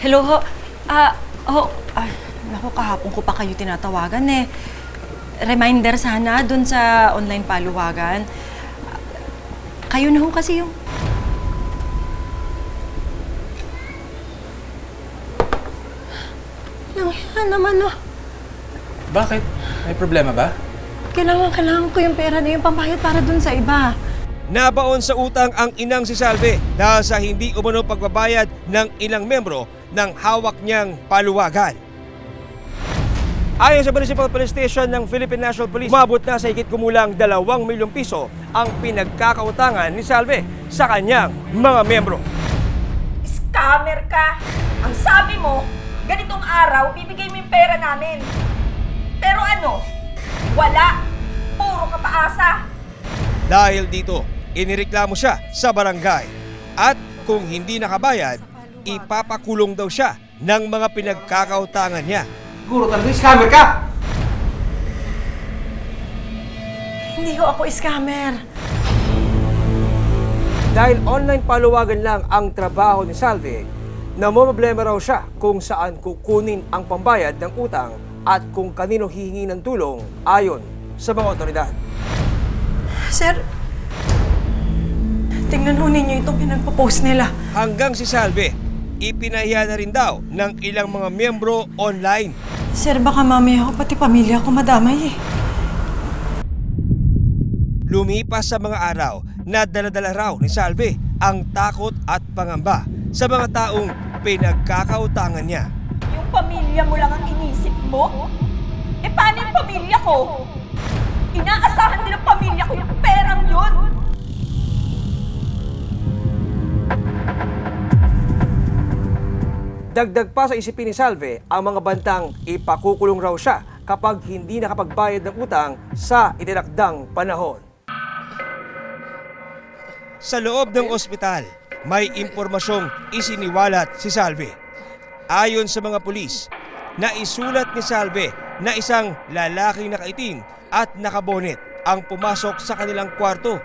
Hello ho. Naku, kahapon ko pa kayo tinatawagan eh. Reminder sana dun sa online paluwagan. Kayo na ho kasi yung... Yan naman oh. Bakit? May problema ba? Kailangan ko yung pera na yung pambayad para dun sa iba. Nabaon sa utang ang inang si Salve dahil sa hindi umano pagbabayad ng ilang membro ng hawak niyang paluwagan. Ayon sa Municipal Police Station ng Philippine National Police, umabot na sa higit kumulang 2 milyong piso ang pinagkakautangan ni Salve sa kanyang mga membro. Scammer ka! Ang sabi mo, ganitong araw, bibigay mo yung pera namin. Pero ano? Wala. Puro ka paasa. Dahil dito, inireklamo siya sa barangay. At kung hindi nakabayad, ipapakulong daw siya ng mga pinagkakautangan niya. Siguro talaga scammer ka! Hindi ho ako scammer. Dahil online paluwagan lang ang trabaho ni Salve, namomroblema raw siya kung saan kukunin ang pambayad ng utang at kung kanino hihingi ng tulong ayon sa mga otoridad. Sir, tingnan ho ninyo itong pinagpo-post nila. Hanggang si Salve, ipinahiya na rin daw ng ilang mga miyembro online. Sir, baka mamaya ako pati pamilya ko madamay eh. Lumipas sa mga araw na dala-dala raw ni Salve ang takot at pangamba sa mga taong pinagkakautangan niya. Yung pamilya mo lang ang inisip mo? Eh paano yung pamilya ko? Inaasahan din ng pamilya ko yung perang yun! Dagdag pa sa isipin ni Salve ang mga bantang ipakukulong raw siya kapag hindi nakapagbayad ng utang sa itinakdang panahon. Sa loob ng ospital, may impormasyong isiniwalat si Salve. Ayon sa mga pulis, naisulat ni Salve na isang lalaking nakaitim at nakabonet ang pumasok sa kanilang kwarto.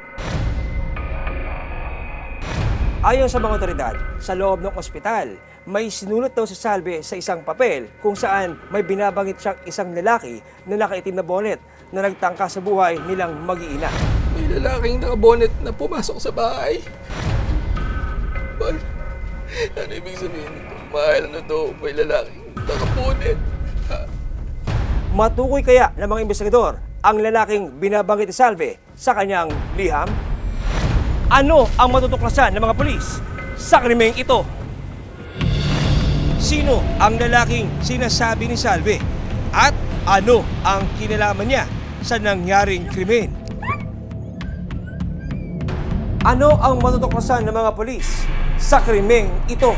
Ayon sa mga otoridad, sa loob ng ospital, may sinulat daw si Salve sa isang papel kung saan may binabangit siyang isang lalaki na nakaitim na bonet na nagtangka sa buhay nilang mag-iina. May lalaking nakabonet na pumasok sa bahay. Ano ibig sabihin nito? Mahal na to, may lalaking nakabonet. Matukoy kaya ng mga investigador ang lalaking binabanggit ni Salve sa kanyang liham? Ano ang matutuklasan ng mga pulis sa krimeng ito? Sino ang lalaking sinasabi ni Salve? At ano ang kinalaman niya sa nangyaring krimen? Ano ang matutuklasan ng mga pulis sa krimeng ito?